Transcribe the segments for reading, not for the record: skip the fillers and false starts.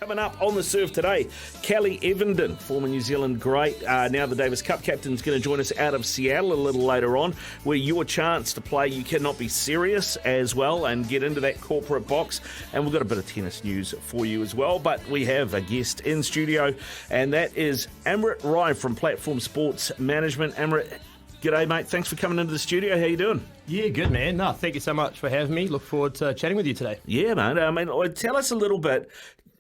Coming up on the Serve today, Kelly Evenden, former New Zealand great, now the Davis Cup captain, is going to join us out of Seattle a little later on, where your chance to play You Cannot Be Serious as well and get into that corporate box. And we've got a bit of tennis news for you as well, but we have a guest in studio, and that is Amrit Rai from Platform Sports Management. Amrit, g'day mate, thanks for coming into the studio. How you doing? Yeah, good man. No, thank you so much for having me. Look forward to chatting with you today. Yeah, mate. Tell us a little bit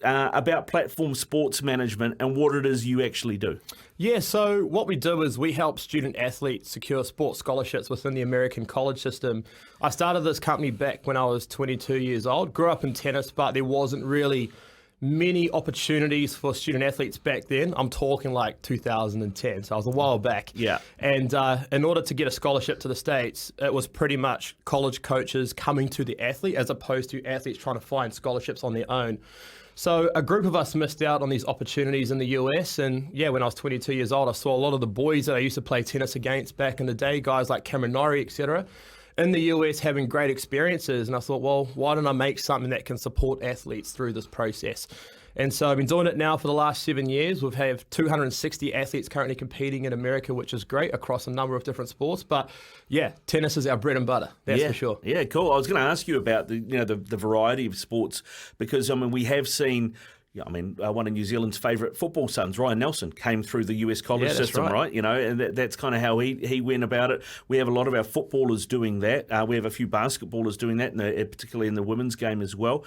about Platform Sports Management and what it is you actually do. Yeah, so what we do is we help student athletes secure sports scholarships within the American college system. I started this company back when I was 22 years old, grew up in tennis, but there wasn't really many opportunities for student athletes back then. I'm talking like 2010, so I was a while back. Yeah. And in order to get a scholarship to the States, it was pretty much college coaches coming to the athlete as opposed to athletes trying to find scholarships on their own. So a group of us missed out on these opportunities in the US, and yeah, when I was 22 years old, I saw a lot of the boys that I used to play tennis against back in the day, guys like Amrit Rai, etc., in the US having great experiences, and I thought, well, why don't I make something that can support athletes through this process? And so I've been doing it now for the last 7 years. We've had 260 athletes currently competing in America, which is great across a number of different sports. But yeah, tennis is our bread and butter, that's for sure. Yeah, cool. I was going to ask you about the variety of sports, because we have seen. One of New Zealand's favourite football sons, Ryan Nelson, came through the US college system, right? And that's kind of how he went about it. We have a lot of our footballers doing that. We have a few basketballers doing that, particularly in the women's game as well.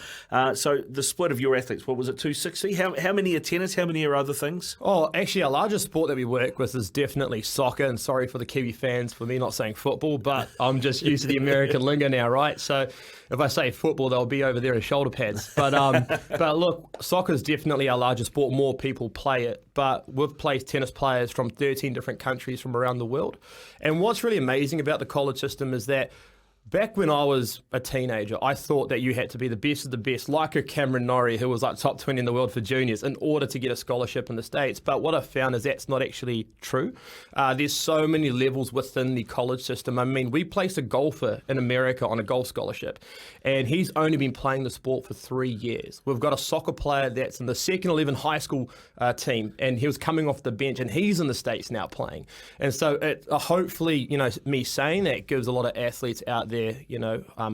So the split of your athletes, what was it, 260? How many are tennis? How many are other things? Oh, actually, our largest sport that we work with is definitely soccer. And sorry for the Kiwi fans for me not saying football, but I'm just used to the American lingo now, right? So if I say football, they'll be over there in shoulder pads. But look, soccer is definitely our largest sport. More people play it. But we've placed tennis players from 13 different countries from around the world. And what's really amazing about the college system is that back when I was a teenager, I thought that you had to be the best of the best, like a Amrit Rai, who was like top 20 in the world for juniors, in order to get a scholarship in the States. But what I found is that's not actually true. There's so many levels within the college system. I mean, we placed a golfer in America on a golf scholarship, and he's only been playing the sport for 3 years. We've got a soccer player that's in the second 11 high school team, and he was coming off the bench, and he's in the States now playing. And so hopefully, me saying that gives a lot of athletes out there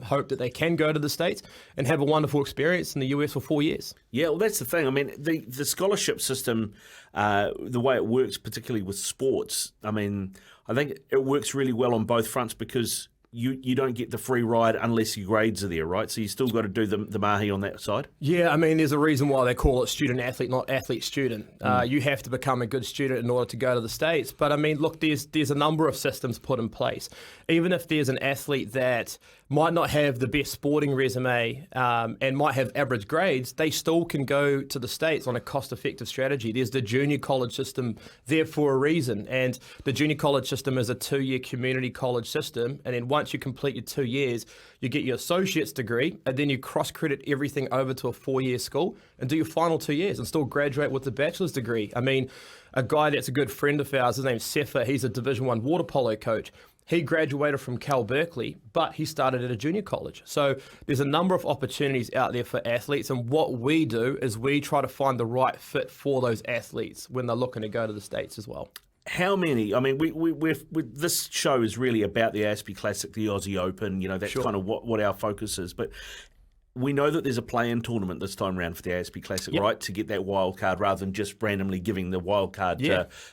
hope that they can go to the States and have a wonderful experience in the US for 4 years. Yeah, well, that's the thing. I mean, the scholarship system, the way it works, particularly with sports, I think it works really well on both fronts, because you don't get the free ride unless your grades are there, right? So you still got to do the mahi on that side. Yeah, there's a reason why they call it student-athlete, not athlete-student. You have to become a good student in order to go to the States. But, look, there's a number of systems put in place. Even if there's an athlete that might not have the best sporting resume and might have average grades, they still can go to the States on a cost-effective strategy. There's the junior college system there for a reason. And the junior college system is a 2-year community college system. And then once you complete your 2 years, you get your associate's degree, and then you cross-credit everything over to a 4-year school and do your final 2 years and still graduate with the bachelor's degree. A guy that's a good friend of ours, his name's Sefa, he's a Division I water polo coach. He graduated from Cal Berkeley, but he started at a junior college. So there's a number of opportunities out there for athletes, and what we do is we try to find the right fit for those athletes when they're looking to go to the States as well. How many? This show is really about the ASP Classic, the Aussie Open. That's kind of what our focus is. But we know that there's a play-in tournament this time around for the ASP Classic, right? To get that wild card, rather than just randomly giving the wild card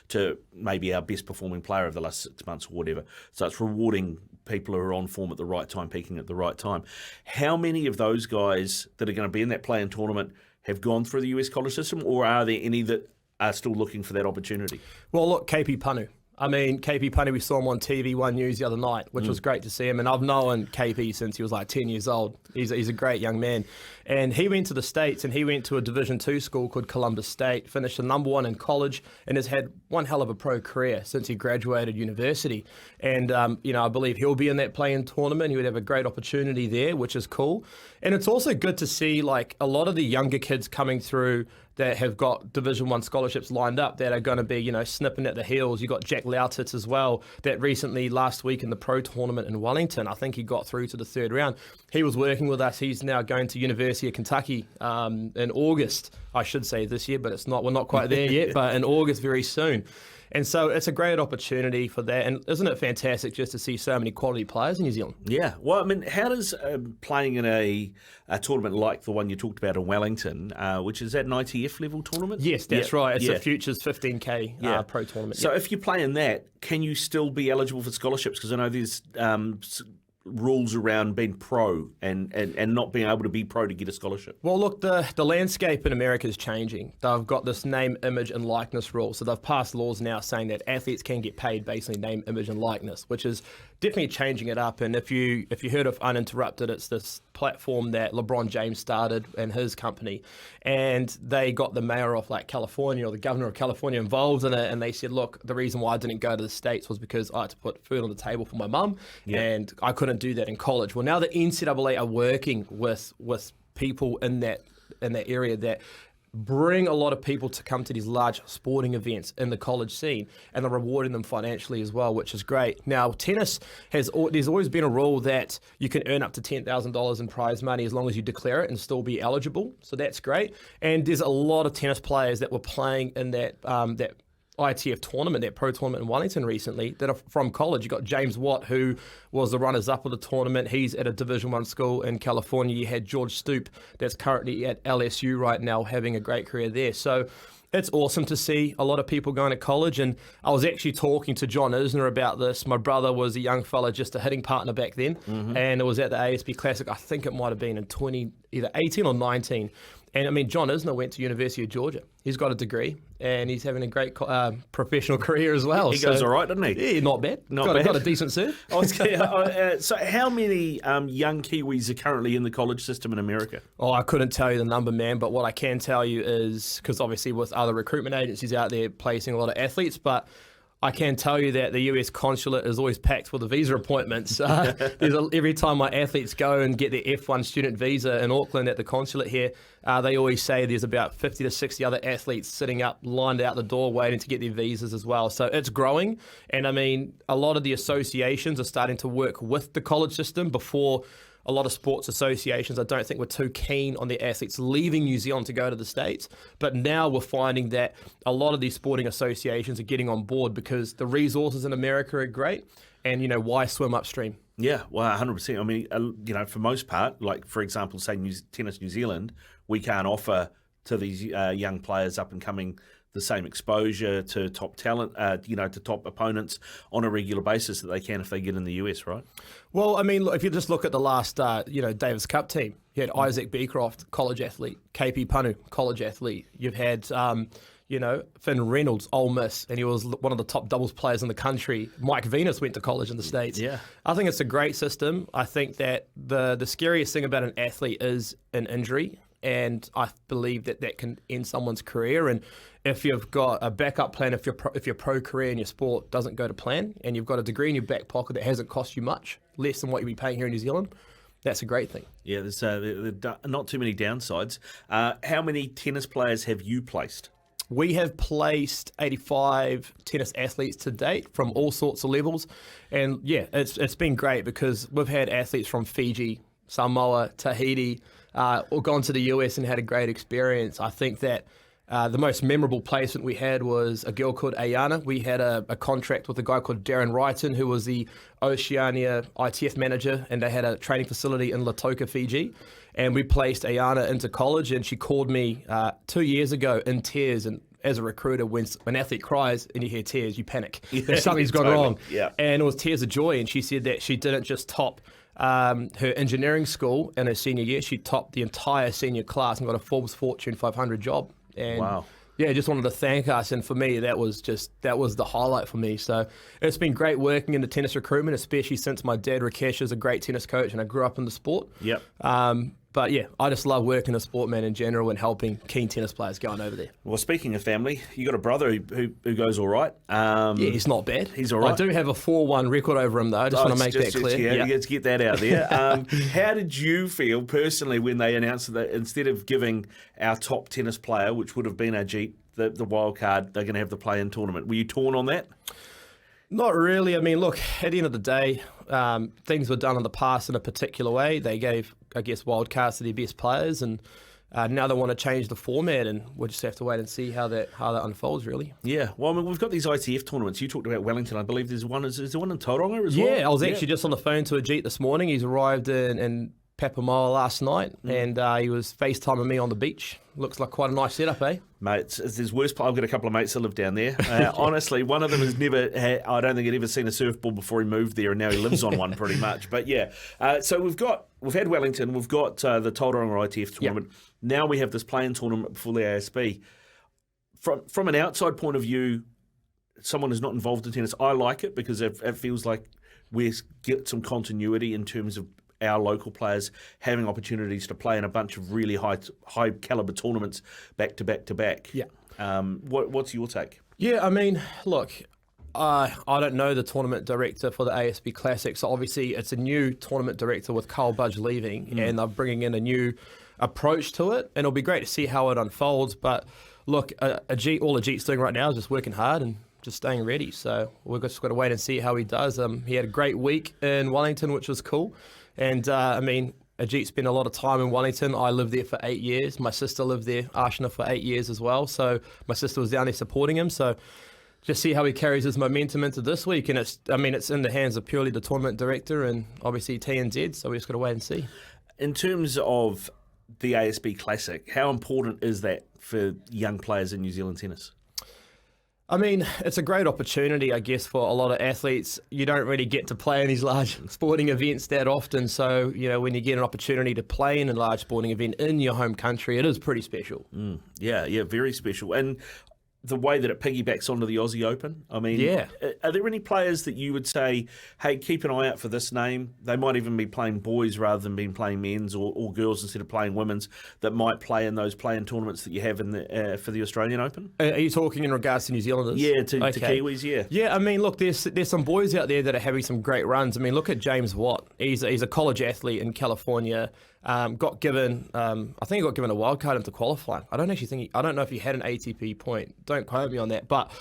to maybe our best performing player of the last 6 months or whatever. So it's rewarding people who are on form at the right time, peaking at the right time. How many of those guys that are going to be in that play-in tournament have gone through the US college system, or are there any that are still looking for that opportunity? Well, look, KP Panu. KP Panu, we saw him on TV One News the other night, which was great to see him. And I've known KP since he was like 10 years old. He's a great young man. And he went to the States, and he went to a Division II school called Columbus State, finished the number 1 in college, and has had one hell of a pro career since he graduated university. And, I believe he'll be in that play-in tournament. He would have a great opportunity there, which is cool. And it's also good to see like a lot of the younger kids coming through that have got Division I scholarships lined up that are going to be, snipping at the heels. You've got Jack Jack Lautitz as well, that recently last week in the pro tournament in Wellington, I think he got through to the third round. He was working with us. He's now going to University of Kentucky in August, I should say this year, but we're not quite there yet, but in August very soon. And so it's a great opportunity for that. And isn't it fantastic just to see so many quality players in New Zealand? Yeah. Well, I mean, how does playing in a tournament like the one you talked about in Wellington, which is that an ITF level tournament? Yes, that's right. It's a Futures 15K pro tournament. So if you play in that, can you still be eligible for scholarships? Because I know there's rules around being pro and not being able to be pro to get a scholarship. Well, look, the landscape in America is changing. They've got this name, image, and likeness rule. So they've passed laws now saying that athletes can get paid based on name, image, and likeness, which is definitely changing it up. And if you heard of Uninterrupted, it's this platform that LeBron James started and his company, and they got the mayor of California or the governor of California involved in it, and they said, look, the reason why I didn't go to the States was because I had to put food on the table for my mum, and I couldn't do that in college. Well, now the NCAA are working with people in that area that bring a lot of people to come to these large sporting events in the college scene, and they're rewarding them financially as well, which is great. Now, tennis there's always been a rule that you can earn up to $10,000 in prize money as long as you declare it and still be eligible. So that's great. And there's a lot of tennis players that were playing in that ITF tournament, that pro tournament in Wellington recently, that are from college. You got James Watt, who was the runners-up of the tournament. He's at a Division I school in California. You had George Stoop, that's currently at LSU right now, having a great career there. So it's awesome to see a lot of people going to college. And I was actually talking to John Isner about this. My brother was a young fella, just a hitting partner back then, and it was at the ASB Classic. I think it might have been in either 18 or 19. And I mean, John Isner went to University of Georgia. He's got a degree, and he's having a great professional career as well. He goes all right, doesn't he? Yeah, not bad. Got a decent serve. So how many young Kiwis are currently in the college system in America? Oh, I couldn't tell you the number, man. But what I can tell you is, because obviously with other recruitment agencies out there placing a lot of athletes, but I can tell you that the US consulate is always packed with the visa appointments. Every time my athletes go and get their F1 student visa in Auckland at the consulate here, they always say there's about 50 to 60 other athletes sitting up, lined out the door, waiting to get their visas as well. So it's growing. And I mean, a lot of the associations are starting to work with the college system. Before, a lot of sports associations, I don't think, were too keen on their athletes leaving New Zealand to go to the States. But now we're finding that a lot of these sporting associations are getting on board because the resources in America are great. And, why swim upstream? Yeah, well, 100%. I mean, for most part, like, for example, say Tennis New Zealand, we can't offer to these young players up and coming the same exposure to top talent, to top opponents on a regular basis that they can if they get in the US, right? Well, I mean, if you just look at the last, Davis Cup team, you had Isaac Beecroft, college athlete, KP Panu, college athlete. You've had, Finn Reynolds, Ole Miss, and he was one of the top doubles players in the country. Mike Venus went to college in the States. Yeah. I think it's a great system. I think that the scariest thing about an athlete is an injury, and I believe that can end someone's career. And if you've got a backup plan, if your pro career in your sport doesn't go to plan, and you've got a degree in your back pocket that hasn't cost you much, less than what you'd be paying here in New Zealand, that's a great thing. Yeah, there's not too many downsides. How many tennis players have you placed? We have placed 85 tennis athletes to date from all sorts of levels. And yeah, it's been great because we've had athletes from Fiji, Samoa, Tahiti, or gone to the US and had a great experience. I think that the most memorable placement we had was a girl called Ayana. We had a contract with a guy called Darren Wrighton, who was the Oceania ITF manager, and they had a training facility in Lautoka, Fiji. And we placed Ayana into college, and she called me 2 years ago in tears. And as a recruiter, when an athlete cries and you hear tears, you panic. Something's gone wrong. Yeah. And it was tears of joy. And she said that she didn't just top her engineering school in her senior year, she topped the entire senior class and got a Forbes Fortune 500 job. And wow. Yeah, just wanted to thank us, and for me, that was the highlight for me. So it's been great working in the tennis recruitment, especially since my dad Rakesh is a great tennis coach, and I grew up in the sport. Yep. But yeah, I just love working as a sport man in general and helping keen tennis players going over there. Well, speaking of family, you got a brother who goes all right. Yeah, he's not bad. He's all right. I do have a 4-1 record over him, though. I just want to make that clear. Yeah, let's get that out there. How did you feel personally when they announced that instead of giving our top tennis player, which would have been Ajit, the wild card, they're going to have the play-in tournament? Were you torn on that? Not really. I mean, look, at the end of the day, things were done in the past in a particular way. They gave, I guess, wildcards to their best players, and now they want to change the format, and we'll just have to wait and see how that unfolds, really. Yeah, well, I mean, we've got these ITF tournaments. You talked about Wellington. I believe there's one. Is there one in Tauranga as well? Yeah, I was actually just on the phone to Ajit this morning. He's arrived in Papamoa last night, and he was FaceTiming me on the beach. Looks like quite a nice setup, eh? Mate, there's worse. I've got a couple of mates that live down there. Honestly, one of them has never had, I don't think he'd ever seen a surfboard before he moved there, and now he lives on one pretty much. But yeah, so we've had Wellington, we've got the Tauranga ITF tournament. Yep. Now we have this playing tournament before the ASB. From an outside point of view, someone who's not involved in tennis, I like it because it feels like we get some continuity in terms of our local players having opportunities to play in a bunch of really high caliber tournaments back to back to back. Yeah. What's your take? Yeah, I mean, look, I don't know the tournament director for the ASB Classic, so obviously it's a new tournament director with Carl Budge leaving, and they're bringing in a new approach to it, and it'll be great to see how it unfolds. But look, all Ajit's doing right now is just working hard and just staying ready. So we've just got to wait and see how he does. He had a great week in Wellington, which was cool. And I mean, Ajit spent a lot of time in Wellington. I lived there for 8 years. My sister lived there, Ashna, for 8 years as well. So my sister was down there supporting him. So just see how he carries his momentum into this week. And it's in the hands of purely the tournament director and obviously TNZ. So we just got to wait and see. In terms of the ASB Classic, how important is that for young players in New Zealand tennis? I mean, it's a great opportunity, I guess, for a lot of athletes. You don't really get to play in these large sporting events that often. So, when you get an opportunity to play in a large sporting event in your home country, it is pretty special. Yeah, very special. And the way that it piggybacks onto the Aussie Open, I mean, are there any players that you would say, hey, keep an eye out for this name? They might even be playing boys rather than being playing men's or girls instead of playing women's that might play in those playing tournaments that you have in for the Australian Open? Are you talking in regards to New Zealanders? Yeah, to Kiwis, yeah. Yeah, I mean, look, there's some boys out there that are having some great runs. I mean, look at James Watt. He's a college athlete in California. Got given, I think he got given a wild card into qualifying. I don't know if he had an ATP point. Don't quote me on that. But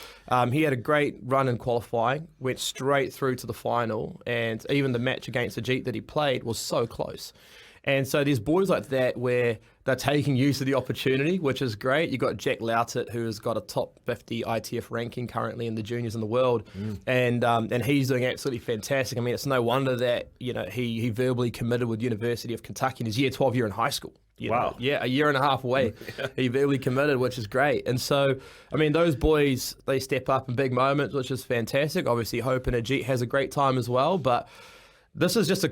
he had a great run in qualifying, went straight through to the final, and even the match against Ajit that he played was so close. And so there's boys like that where they're taking use of the opportunity, which is great. You've got Jack Loutet, who has got a top 50 ITF ranking currently in the juniors in the world, and he's doing absolutely fantastic. I mean, it's no wonder that he verbally committed with University of Kentucky in his year 12 year in high school. Wow. Yeah, a year and a half away. He verbally committed, which is great. And so, I mean, those boys, they step up in big moments, which is fantastic. Obviously, Hope and Ajit has a great time as well, but This is just a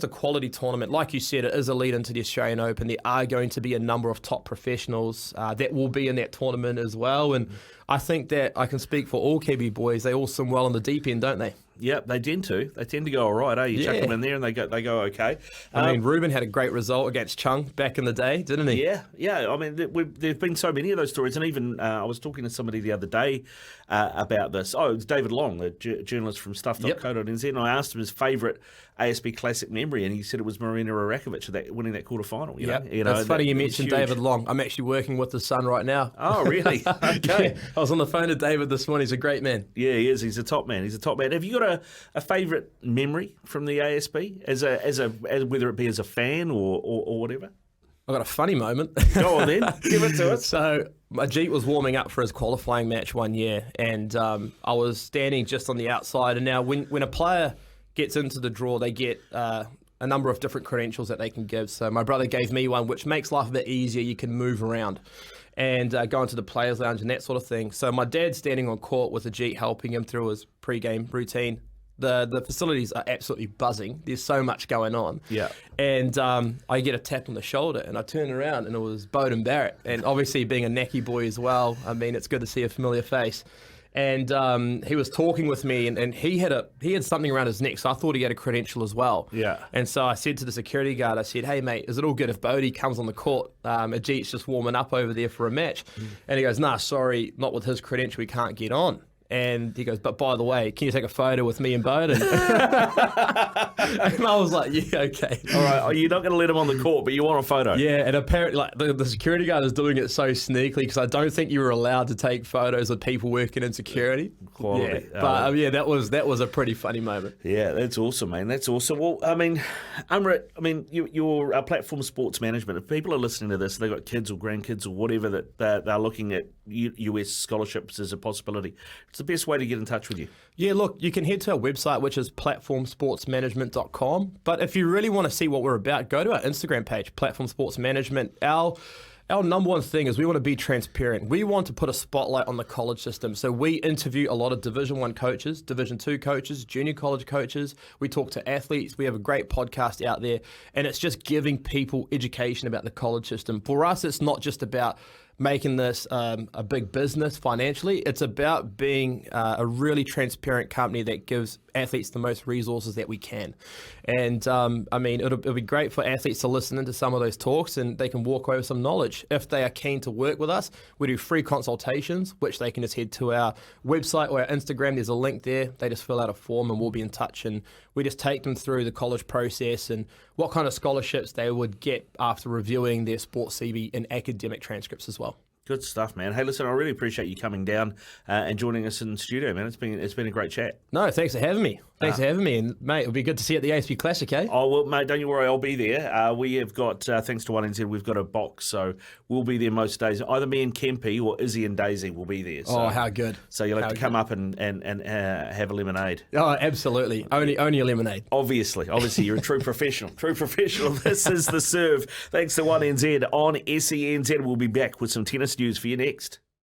quality tournament. Like you said, it is a lead into the Australian Open. There are going to be a number of top professionals that will be in that tournament as well. And I think that I can speak for all Kiwi boys. They all swim well on the deep end, don't they? Yep, they tend to. They tend to go all right, eh? You chuck them in there and they go okay. I mean, Ruben had a great result against Chung back in the day, didn't he? Yeah. I mean, there've been so many of those stories, and even I was talking to somebody the other day about this. Oh, it's David Long, the journalist from stuff.co.nz, and I asked him his favourite ASB Classic memory, and he said it was Marina Rarakovic winning that quarterfinal. It's funny you mentioned David Long. I'm actually working with his son right now. Oh, really? Okay. Yeah, I was on the phone to David this morning. He's a great man. Yeah, he is. He's a top man. Have you got a favourite memory from the ASB, as whether it be as a fan or whatever? I've got a funny moment. Go on then, give it to us. So Ajit was warming up for his qualifying match one year, and I was standing just on the outside. And now when a player gets into the draw, they get a number of different credentials that they can give. So my brother gave me one, which makes life a bit easier. You can move around and go into the players' lounge and that sort of thing. So my dad's standing on court with Ajit, helping him through his pre-game routine. The facilities are absolutely buzzing. There's so much going on. Yeah. And I get a tap on the shoulder, and I turn around, and it was Bowden Barrett. And obviously, being a Naki boy as well, I mean, it's good to see a familiar face. And he was talking with me, and he had something around his neck, so I thought he had a credential as well. Yeah. And so I said to the security guard, I said, "Hey mate, is it all good if Bodie comes on the court? Ajit's just warming up over there for a match." And he goes, "Nah, sorry, not with his credential, we can't get on." And he goes, but by the way, can you take a photo with me and Bowden? And I was like, yeah, okay. All right, you're not going to let him on the court, but you want a photo. Yeah, and apparently like the security guard is doing it so sneakily because I don't think you were allowed to take photos of people working in security. Quality. Yeah, but that was a pretty funny moment. Yeah, that's awesome, man. That's awesome. Well, I mean, Amrit, you're Platform Sports Management. If people are listening to this, they've got kids or grandkids or whatever that they're looking at US scholarships as a possibility. It's the best way to get in touch with you. Yeah, look, you can head to our website, which is platformsportsmanagement.com. But if you really want to see what we're about, go to our Instagram page, Platform Sports Management. Our number one thing is we want to be transparent. We want to put a spotlight on the college system. So we interview a lot of Division 1 coaches, Division 2 coaches, junior college coaches. We talk to athletes. We have a great podcast out there. And it's just giving people education about the college system. For us, it's not just about making this a big business financially. It's about being a really transparent company that gives athletes the most resources that we can. And it'll be great for athletes to listen into some of those talks and they can walk away with some knowledge. If they are keen to work with us, we do free consultations, which they can just head to our website or our Instagram. There's a link there. They just fill out a form and we'll be in touch. And we just take them through the college process and what kind of scholarships they would get after reviewing their sports CV and academic transcripts as well. Good stuff, man. Hey, listen, I really appreciate you coming down and joining us in the studio, man. It's been a great chat. No, thanks for having me. Thanks for having me. And, mate, it'll be good to see you at the ASP Classic, eh? Oh, well, mate, don't you worry. I'll be there. We have got, thanks to 1NZ, we've got a box, so we'll be there most days. Either me and Kempy or Izzy and Daisy will be there. So, how good. So you'll have to come up and have a lemonade. Oh, absolutely. Only a lemonade. Obviously, you're a true professional. True professional. This is The Serve. Thanks to 1NZ on SENZ. We'll be back with some tennis news for you next.